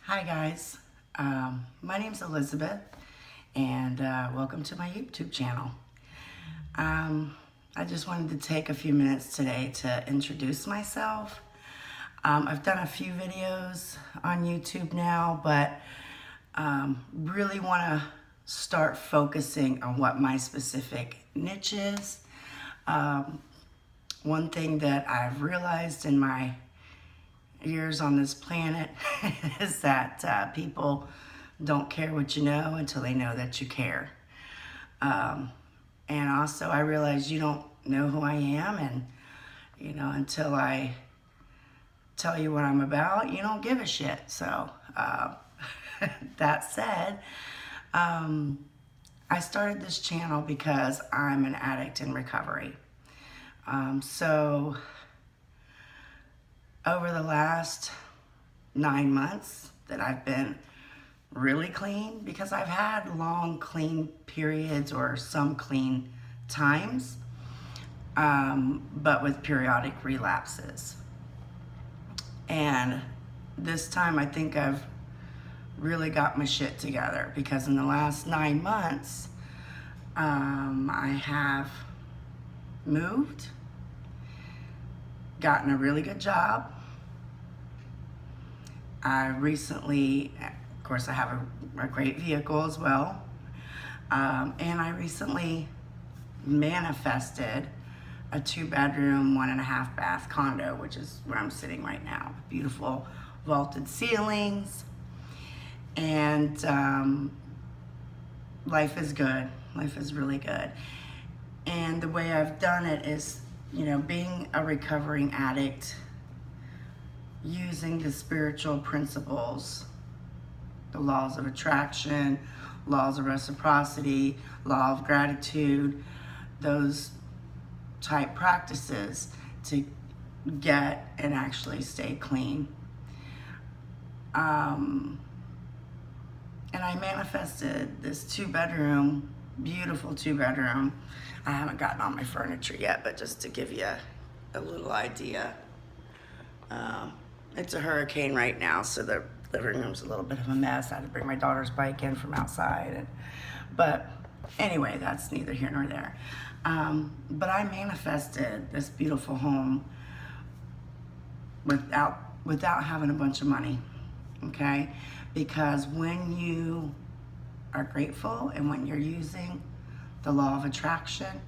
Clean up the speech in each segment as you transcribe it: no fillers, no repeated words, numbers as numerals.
Hi guys, my name's Elizabeth and welcome to my YouTube channel. I just wanted to take a few minutes today to introduce myself. I've done a few videos on YouTube now, but really want to start focusing on what my specific niche is. One thing that I've realized in my years on this planet is that people don't care what you know until they know that you care. And also I realize you don't know who I am, and until I tell you what I'm about, you don't give a shit. So that said, I started this channel because I'm an addict in recovery. So over the last 9 months that I've been really clean, because I've had long clean periods or some clean times, but with periodic relapses. And this time I think I've really got my shit together, because in the last 9 months, I have moved, gotten a really good job. I recently, of course I have a great vehicle as well, and I recently manifested a 2-bedroom, 1.5 bath condo, which is where I'm sitting right now. Beautiful vaulted ceilings, and life is good. Life is really good. And the way I've done it is, being a recovering addict, using the spiritual principles, the laws of attraction, laws of reciprocity, law of gratitude, those type practices to get and actually stay clean. And I manifested this 2-bedroom, beautiful 2-bedroom. I haven't gotten all my furniture yet, but just to give you a little idea. It's a hurricane right now, so the living room's a little bit of a mess. I had to bring my daughter's bike in from outside. But anyway, that's neither here nor there. But I manifested this beautiful home without having a bunch of money, okay? Because when you are grateful and when you're using the law of attraction,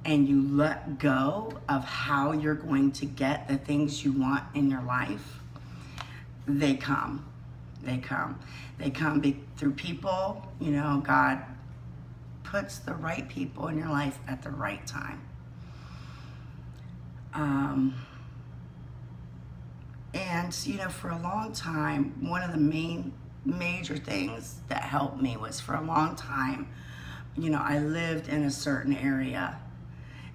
and you let go of how you're going to get the things you want in your life, they come. They come. They come through people. God puts the right people in your life at the right time. And, for a long time, one of the major things that helped me was, for a long time, I lived in a certain area,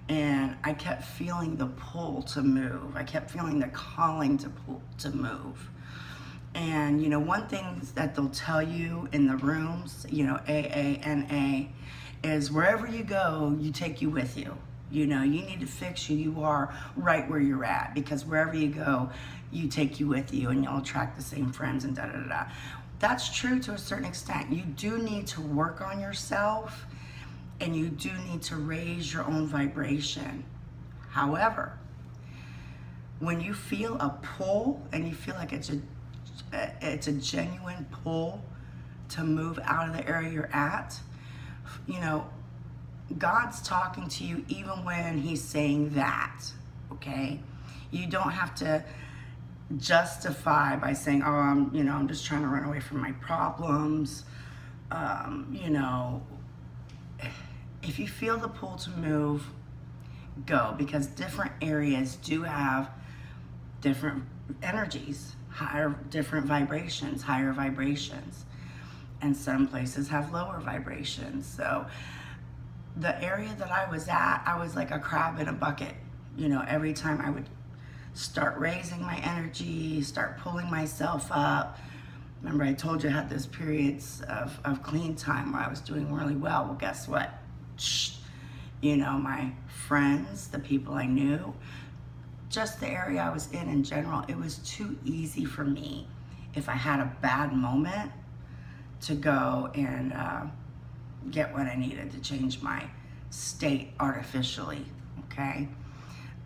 and I kept feeling the pull to move. I kept feeling the calling to move. And, one thing that they'll tell you in the rooms, AA, NA, is wherever you go, you take you with you. You need to fix who you are right where you're at, because wherever you go, you take you with you, and you'll attract the same friends and da-da-da-da. That's true to a certain extent. You do need to work on yourself, and you do need to raise your own vibration. However, when you feel a pull and you feel like it's a genuine pull to move out of the area you're at, God's talking to you even when he's saying that, okay? You don't have to justify by saying, oh, I'm just trying to run away from my problems. If you feel the pull to move, go, because different areas do have different energies, different vibrations, higher vibrations, and some places have lower vibrations. So the area that I was at, I was like a crab in a bucket. Every time I would start raising my energy, start pulling myself up. Remember, I told you I had those periods of clean time where I was doing really well. Well, guess what? My friends, the people I knew, just the area I was in general, it was too easy for me. if I had a bad moment, to go and get what I needed to change my state artificially, okay?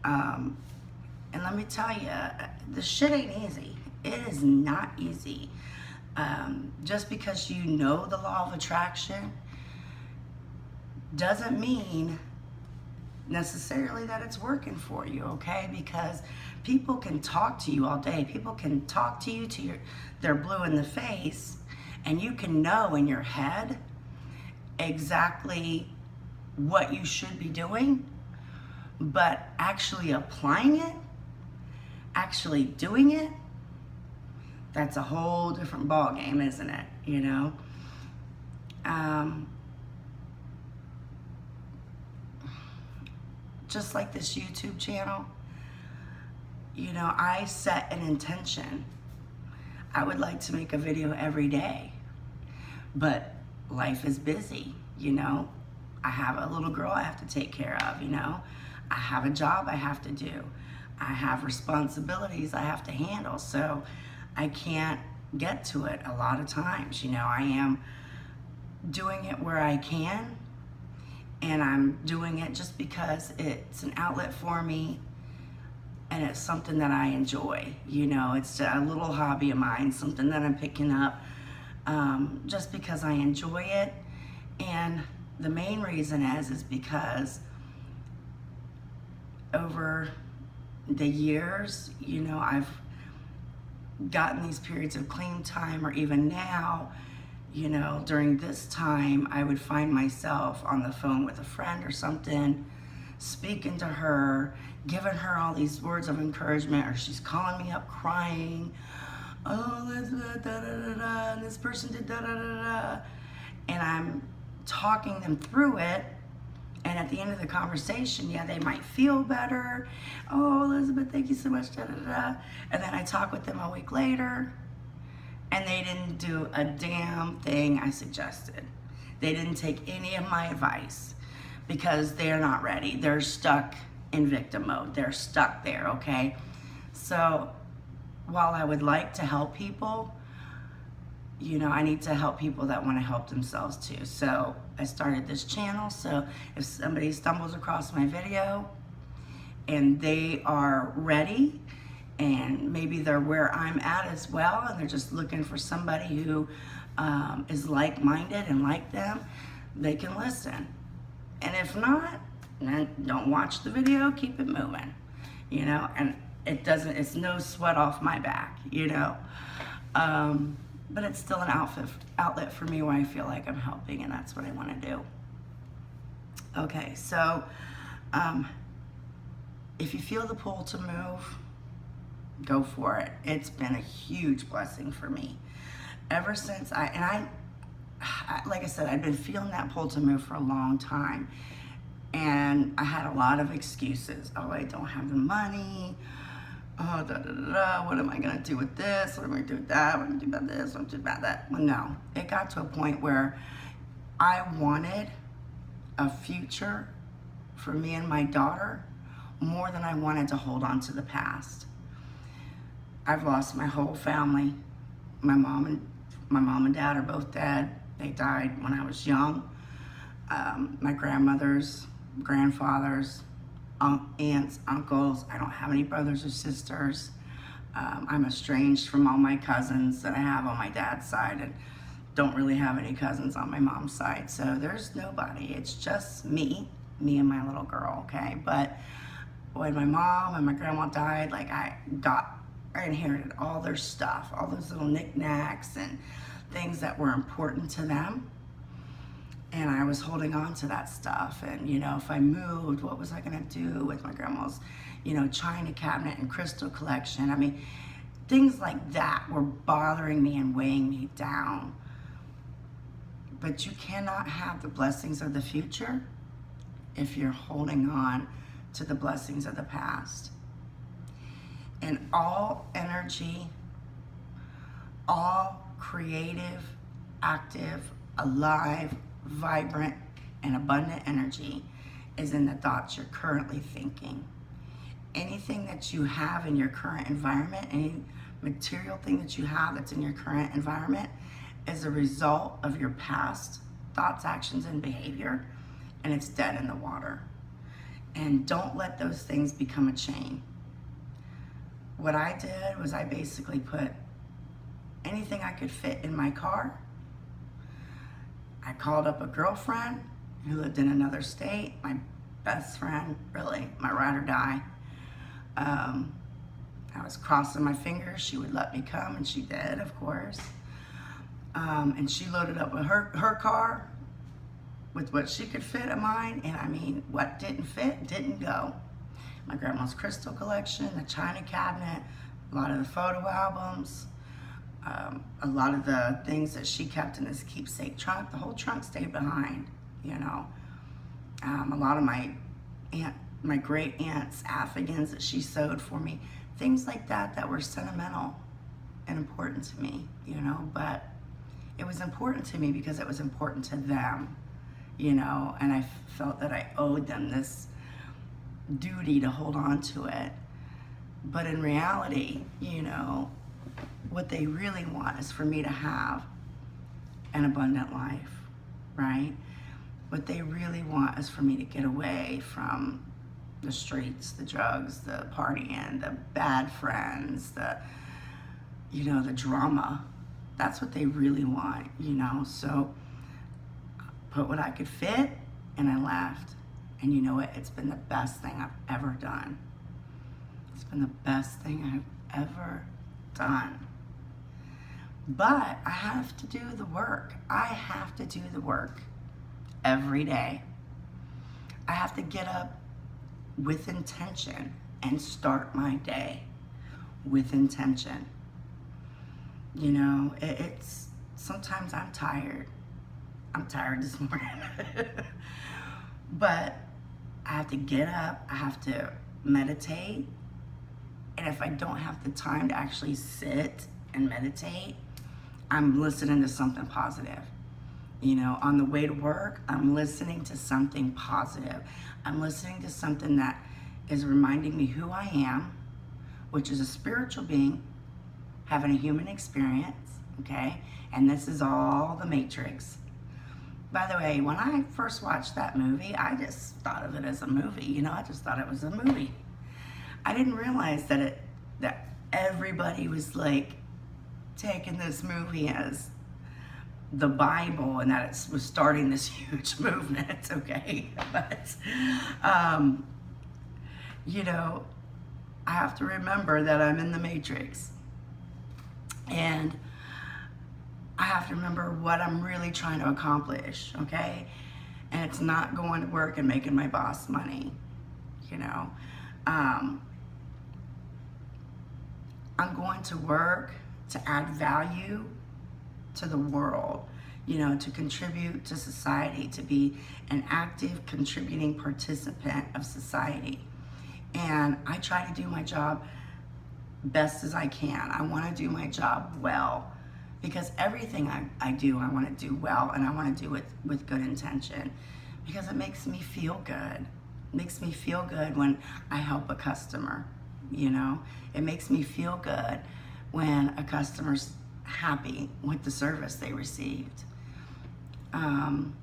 And let me tell you, this shit ain't easy. It is not easy. Just because you know the law of attraction doesn't mean necessarily that it's working for you, okay? Because people can talk to you all day. People can talk to you till they're blue in the face, and you can know in your head exactly what you should be doing, but actually applying it, actually doing it, that's a whole different ball game, isn't it? You know? Just like this YouTube channel, you know, I set an intention. I would like to make a video every day, but life is busy, you know? I have a little girl I have to take care of, you know? I have a job I have to do. I have responsibilities I have to handle, so I can't get to it a lot of times. You know, I am doing it where I can, and I'm doing it just because it's an outlet for me, and it's something that I enjoy. You know, it's a little hobby of mine, something that I'm picking up just because I enjoy it. And the main reason is because over the years, you know, I've gotten these periods of clean time, or even now, you know, during this time, I would find myself on the phone with a friend or something, speaking to her, giving her all these words of encouragement, or she's calling me up crying, oh, this, da, da, da, da, and this person did da, da, da, da, and I'm talking them through it. And at the end of the conversation, yeah, they might feel better. Oh, Elizabeth, thank you so much, da, da, da. And then I talk with them a week later, and they didn't do a damn thing I suggested. They didn't take any of my advice because they're not ready. They're stuck in victim mode. They're stuck there, okay? So while I would like to help people, you know, I need to help people that want to help themselves too. So I started this channel, so if somebody stumbles across my video and they are ready, and maybe they're where I'm at as well, and they're just looking for somebody who is like-minded and like them, they can listen. And if not, then don't watch the video, keep it moving, you know, and it's no sweat off my back, you know. But it's still an outlet for me where I feel like I'm helping, and that's what I want to do. Okay, so if you feel the pull to move, go for it. It's been a huge blessing for me. Ever since I like I said, I've been feeling that pull to move for a long time. And I had a lot of excuses. Oh, I don't have the money. Oh, da, da, da, da. What am I going to do with this? What am I going to do with that? What am I going to do about this? What am I going to do about that? Well, no. It got to a point where I wanted a future for me and my daughter more than I wanted to hold on to the past. I've lost my whole family. My mom and dad are both dead. They died when I was young. My grandmothers, grandfathers, aunts, uncles. I don't have any brothers or sisters. I'm estranged from all my cousins that I have on my dad's side, and don't really have any cousins on my mom's side. So there's nobody. It's just me and my little girl, okay? But when my mom and my grandma died, like I inherited all their stuff, all those little knickknacks and things that were important to them. And I was holding on to that stuff. And, you know, if I moved, what was I going to do with my grandma's, you know, china cabinet and crystal collection? I mean, things like that were bothering me and weighing me down. But you cannot have the blessings of the future if you're holding on to the blessings of the past. And all energy, all creative, active, alive, vibrant, and abundant energy is in the thoughts you're currently thinking. Anything that you have in your current environment, any material thing that you have that's in your current environment is a result of your past thoughts, actions, and behavior, and it's dead in the water. And don't let those things become a chain. What I did was I basically put anything I could fit in my car. I called up a girlfriend who lived in another state, my best friend, really, my ride or die. I was crossing my fingers she would let me come, and she did, of course. And she loaded up with her car with what she could fit of mine, and I mean, what didn't fit, didn't go. My grandma's crystal collection, the china cabinet, a lot of the photo albums, a lot of the things that she kept in this keepsake trunk, the whole trunk stayed behind, you know. A lot of my great aunt's afghans that she sewed for me, things like that that were sentimental and important to me, you know. But it was important to me because it was important to them, you know, and I felt that I owed them this duty to hold on to it. But in reality, you know, what they really want is for me to have an abundant life, right? What they really want is for me to get away from the streets, the drugs, the partying, the bad friends, you know, the drama. That's what they really want, you know. So put what I could fit, and I left. And you know what? It's been the best thing I've ever done. It's been the best thing I've ever done. But I have to do the work. I have to do the work every day. I have to get up with intention and start my day with intention. You know, it's sometimes I'm tired. I'm tired this morning. But I have to get up, I have to meditate. And if I don't have the time to actually sit and meditate, I'm listening to something positive. You know, on the way to work, I'm listening to something positive. I'm listening to something that is reminding me who I am, which is a spiritual being having a human experience, okay? And this is all the Matrix. By the way, when I first watched that movie, I just thought of it as a movie. You know, I just thought it was a movie. I didn't realize that everybody was like taking this movie as the Bible and that it was starting this huge movement, okay? But, you know, I have to remember that I'm in the Matrix. And I have to remember what I'm really trying to accomplish, okay? And it's not going to work and making my boss money, you know? I'm going to work to add value to the world, you know, to contribute to society, to be an active, contributing participant of society. And I try to do my job best as I can. I want to do my job well, because everything I do, I want to do well, and I want to do it with good intention, because it makes me feel good. It makes me feel good when I help a customer, you know? It makes me feel good when a customer's happy with the service they received. And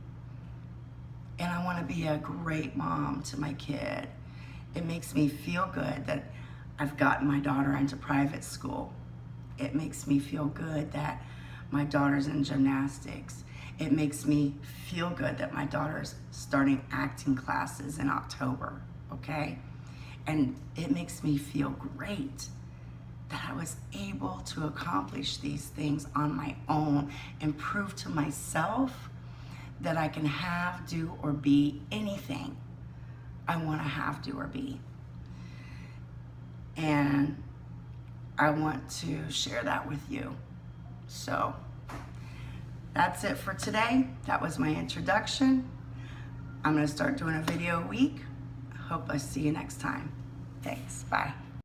I want to be a great mom to my kid. It makes me feel good that I've gotten my daughter into private school. It makes me feel good that my daughter's in gymnastics. It makes me feel good that my daughter's starting acting classes in October, okay? And it makes me feel great that I was able to accomplish these things on my own and prove to myself that I can have, do, or be anything I want to have, do, or be. And I want to share that with you. So that's it for today. That was my introduction. I'm going to start doing a video a week. Hope I see you next time. Thanks. Bye.